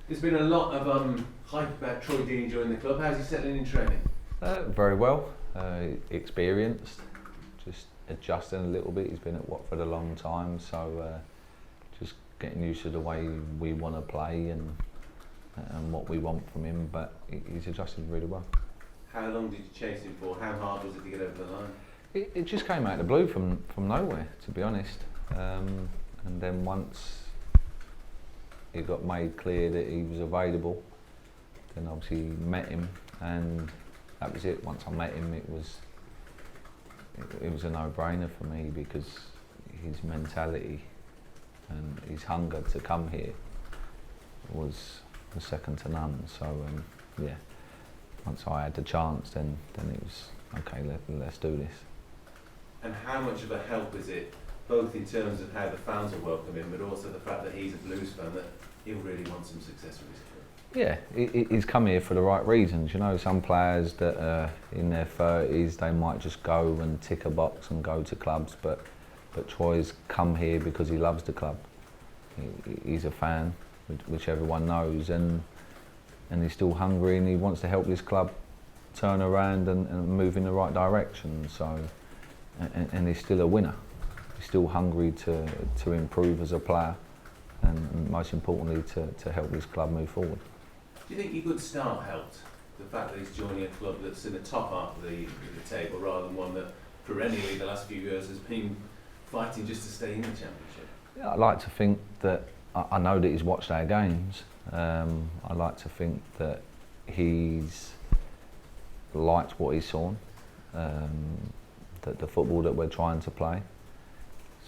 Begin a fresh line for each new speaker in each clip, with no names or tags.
There's been a lot of hype about Troy Deeney joining the club. How's he settling in training?
Very well, experienced, just adjusting a little bit. He's been at Watford a long time, so just getting used to the way we want to play and what we want from him, but he's adjusted really well.
How long did you chase him for? How hard was it to get over the line?
It just came out of the blue from nowhere, to be honest. And then once it got made clear that he was available, then obviously met him, and that was it. Once I met him, it was a no-brainer for me, because his mentality and his hunger to come here was second to none. So yeah, once I had the chance, then it was okay. Let's do this.
And how much of a help is it, both in terms of how the fans will welcome him, but also the fact that he's a Blues fan, that he'll really want some success with his club?
Yeah, he's come here for the right reasons. You know, some players that are in their 30s, they might just go and tick a box and go to clubs, but Troy's come here because he loves the club. He's a fan, which everyone knows, and he's still hungry, and he wants to help this club turn around and move in the right direction. So, and he's still a winner. He's still hungry to improve as a player, and most importantly to help this club move forward.
Do you think your good start helped? The fact that he's joining a club that's in the top half of the table, rather than one that perennially the last few years has been fighting just to stay in the Championship?
Yeah, I like to think that, I know that he's watched our games. I like to think that he's liked what he's saw, the football that we're trying to play.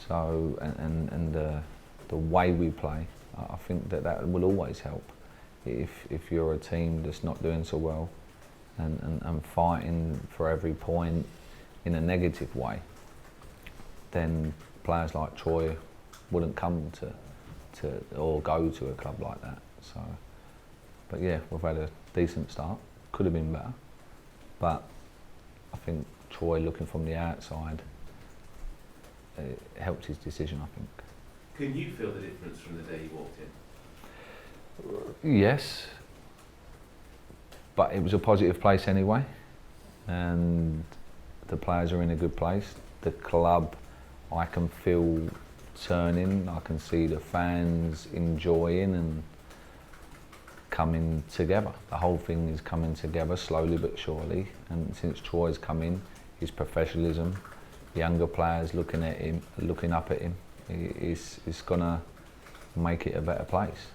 So, and the way we play, I think that will always help. If you're a team that's not doing so well and fighting for every point in a negative way, then players like Troy wouldn't come to or go to a club like that. So, but yeah, we've had a decent start. Could have been better, but I think Troy, looking from the outside, it helped his decision, I think.
Can you feel the difference from the day you walked in?
Yes, but it was a positive place anyway, and the players are in a good place. The club, I can feel turning. I can see the fans enjoying and coming together. The whole thing is coming together slowly but surely, and since Troy's come in, his professionalism, younger players looking up at him, is gonna make it a better place.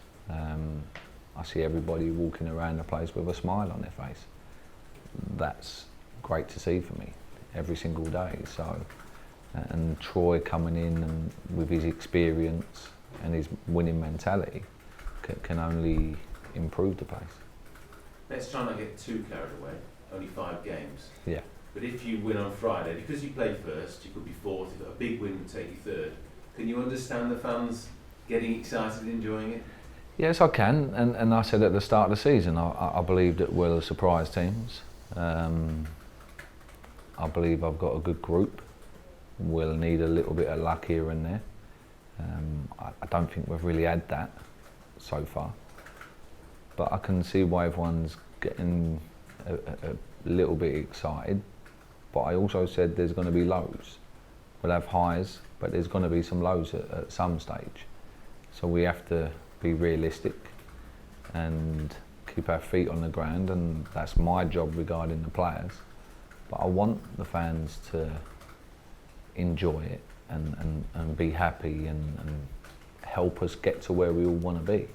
I see everybody walking around the place with a smile on their face. That's great to see for me every single day. So, and Troy coming in and with his experience and his winning mentality can only improve the place.
Let's try not get too carried away. Only 5 games.
Yeah.
But if you win on Friday, because you play first, you could be fourth. If a big win would take you third. Can you understand the fans getting excited and enjoying it?
Yes, I can, and I said at the start of the season, I believe that we're the surprise teams. I believe I've got a good group. We'll need a little bit of luck here and there. I don't think we've really had that so far, but I can see why everyone's getting a little bit excited. But I also said there's going to be lows. We'll have highs, but there's going to be some lows at some stage. So we have to be realistic and keep our feet on the ground, and that's my job regarding the players. But I want the fans to enjoy it and be happy and help us get to where we all want to be.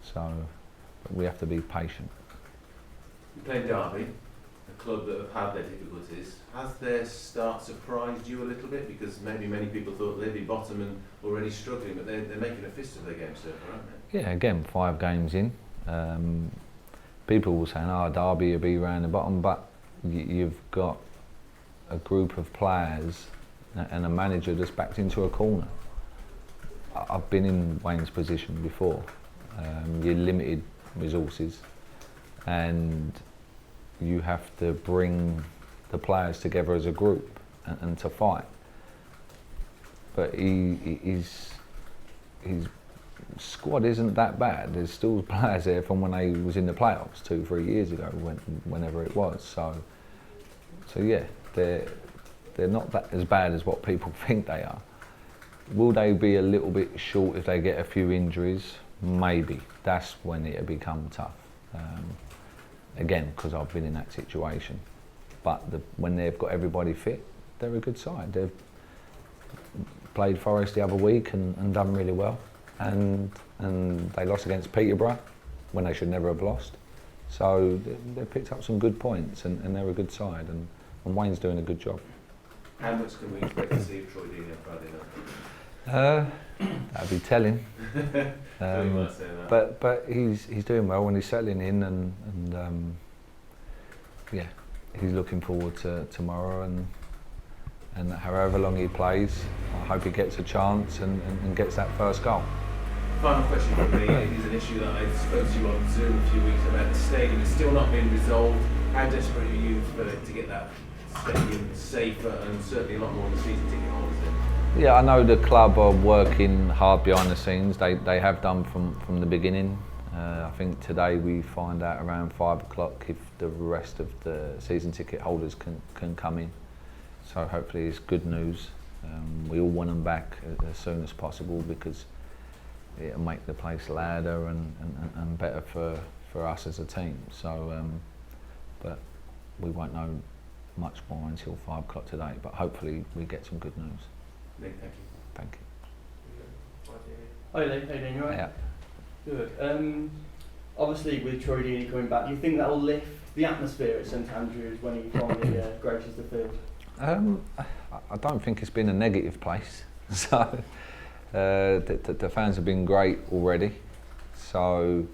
So we have to be patient.
You play Derby, a club that have had their difficulties. Has their start surprised you a little bit? Because maybe many people thought they'd be bottom and already struggling, but they're making a fist of their game so far, aren't they?
Yeah, again, 5 games in. People were saying, Derby will be around the bottom, but you've got a group of players and a manager that's backed into a corner. I've been in Wayne's position before. You're limited resources, and you have to bring the players together as a group and to fight. But he's squad isn't that bad. There's still players there from when they was in the playoffs 2-3 years ago, whenever it was. So yeah, they're not that as bad as what people think they are. Will they be a little bit short if they get a few injuries? Maybe. That's when it'll become tough. Again, because I've been in that situation. But when they've got everybody fit, they're a good side. They've played Forest the other week and done really well. And they lost against Peterborough when they should never have lost. So they picked up some good points and they're a good side and Wayne's doing a good job.
How much can we expect to see of Troy Deeney on Friday night?
That'd be telling.
So you might say that.
But he's doing well when he's settling in and yeah, he's looking forward to tomorrow and however long he plays, I hope he gets a chance and gets that first goal.
Final question for me is an issue that I spoke to you on Zoom a few weeks about the stadium. It's still not been resolved. How desperate are you to get that stadium safer and certainly a lot more of the season ticket holders in?
Yeah, I know the club are working hard behind the scenes. They have done from the beginning. I think today we find out around 5 o'clock if the rest of the season ticket holders can come in. So hopefully it's good news. We all want them back as soon as possible because it'll make the place louder and better for us as a team. So, but we won't know much more until 5 o'clock today. But hopefully we get some good news.
Nick, thank you.
Thank you.
Hi Lee, how you doing? You alright?
Yeah.
Good. Obviously with Troy Deeney coming back, do you think that will lift the atmosphere at St Andrews when he finally graces the field?
I don't think it's been a negative place. So the fans have been great already. So,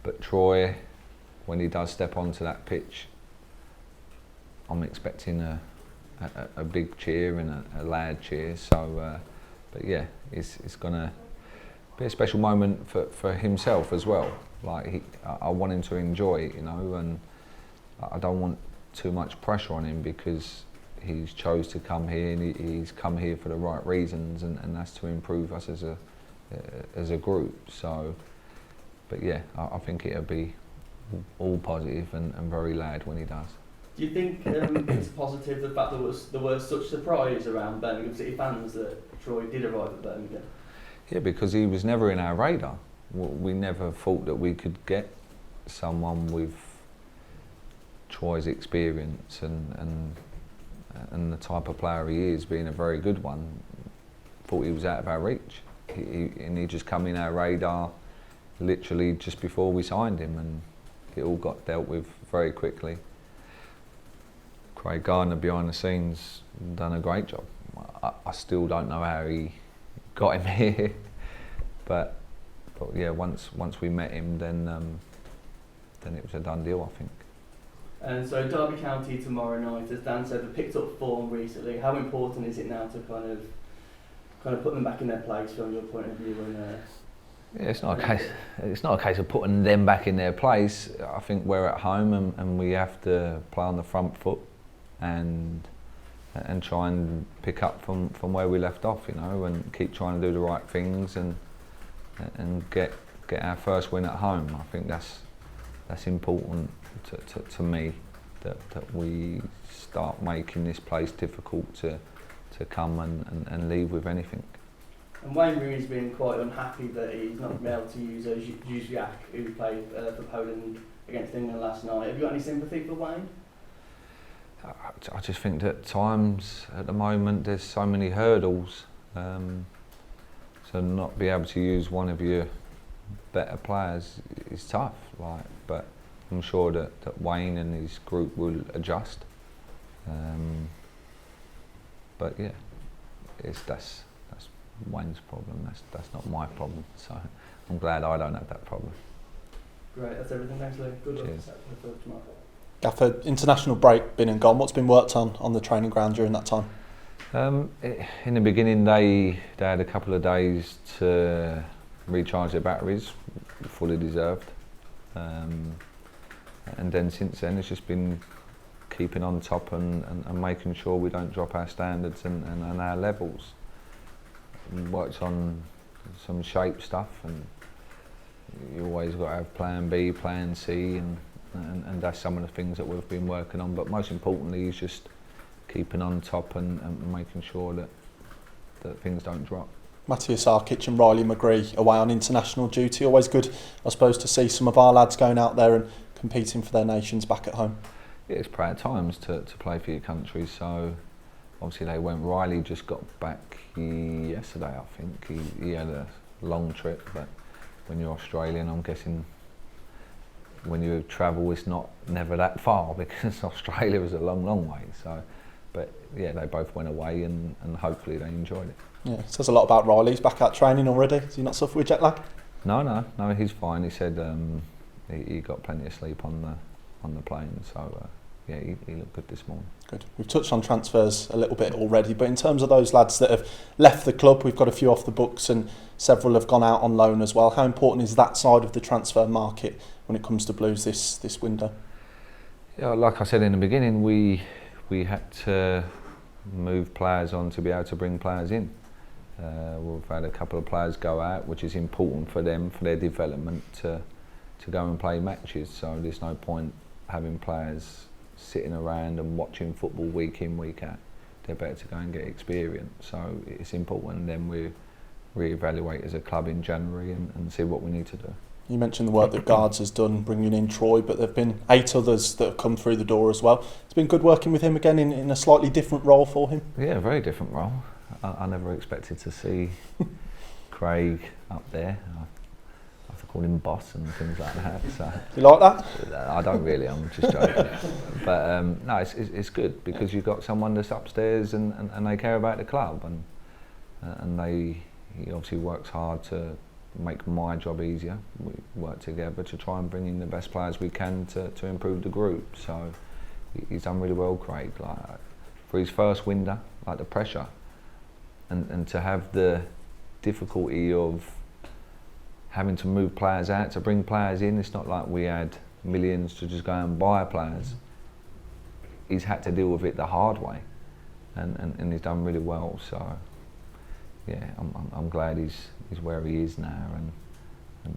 but Troy, when he does step onto that pitch, I'm expecting a big cheer and a loud cheer. So, but yeah, it's gonna be a special moment for himself as well. Like I want him to enjoy it, you know, and I don't want too much pressure on him because he's chose to come here and he's come here for the right reasons and that's to improve us as a group. So, but yeah, I think it'll be all positive and very loud when he does.
Do you think it's positive the fact that there was such surprise around Birmingham City fans that Troy did arrive at Birmingham?
Yeah, because he was never in our radar. We never thought that we could get someone with Troy's experience and the type of player he is, being a very good one. Thought he was out of our reach. He just come in our radar literally just before we signed him and it all got dealt with very quickly. Craig Gardner behind the scenes done a great job. I still don't know how he got him here, but yeah, once we met him, then it was a done deal, I think.
And so Derby County tomorrow night, as Dan said, they've picked up form recently. How important is it now to kind of put them back in their place from your point of view?
Yeah, it's not a case of putting them back in their place. I think we're at home and we have to play on the front foot and try and pick up from where we left off, you know, and keep trying to do the right things and get our first win at home. I think that's important to me, that we start making this place difficult to come and leave with anything.
And Wayne Rooney's been quite unhappy that he's not been able to use Jóźwiak, who played for Poland against England last night. Have you got any sympathy for Wayne?
I just think that at times, at the moment, there's so many hurdles. So not be able to use one of your better players is tough. But I'm sure that Wayne and his group will adjust. But yeah, that's Wayne's problem. That's not my problem. So I'm glad I don't have that problem.
Great, that's everything. Thanks, Lee. Good luck for tomorrow.
Gaffer, international break been and gone. What's been worked on the training ground during that time?
In the beginning, they had a couple of days to recharge their batteries, fully deserved. And then since then, it's just been keeping on top and making sure we don't drop our standards and our levels. Worked on some shape stuff, and you always got to have plan B, plan C, and that's some of the things that we've been working on. But most importantly is just keeping on top and making sure that things don't drop.
Matthias Arkic and Riley McGree away on international duty. Always good, I suppose, to see some of our lads going out there and competing for their nations back at home.
Yeah, it's proud times to play for your country. So obviously they went. Riley just got back yesterday, I think. He had a long trip, but when you're Australian, I'm guessing when you travel, it's never that far because Australia is a long way. So, but yeah, they both went away and hopefully they enjoyed it.
Yeah, it says a lot about Riley. He's back out training already. Does he not suffer with jet lag?
No, he's fine. He said he got plenty of sleep on the plane. So yeah, he looked good this morning.
Good. We've touched on transfers a little bit already, but in terms of those lads that have left the club, we've got a few off the books and several have gone out on loan as well. How important is that side of the transfer market when it comes to Blues this window?
Yeah, like I said in the beginning, we had to move players on to be able to bring players in. We've had a couple of players go out, which is important for them, for their development, to go and play matches. So there's no point having players sitting around and watching football week in, week out. They're better to go and get experience. So it's important then we re-evaluate as a club in January and see what we need to do.
You mentioned the work that Guards has done bringing in Troy, but there have been 8 others that have come through the door as well. It's been good working with him again in a slightly different role for him.
Yeah, a very different role. I never expected to see Craig up there. I have to call him boss and things like that. So
You like that?
I don't really. I'm just joking. But no, it's good because you've got someone that's upstairs and they care about the club and he obviously works hard to make my job easier. We work together to try and bring in the best players we can to improve the group. So he's done really well, Craig. Like for his first window, like the pressure. And to have the difficulty of having to move players out to bring players in, it's not like we had millions to just go and buy players. He's had to deal with it the hard way, and he's done really well. So yeah, I'm glad he's where he is now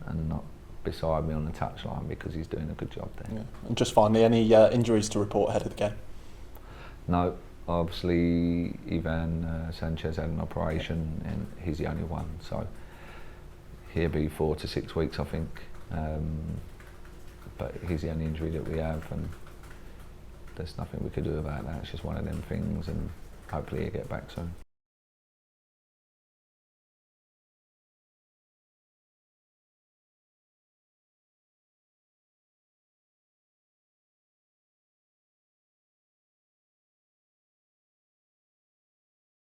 and not beside me on the touchline because he's doing a good job there.
Yeah. And just finally, any injuries to report ahead of the game?
No. Obviously, Ivan Sanchez had an operation and he's the only one, so he'll be 4 to 6 weeks, I think. But he's the only injury that we have, and there's nothing we could do about that. It's just one of them things, and hopefully he'll get back soon.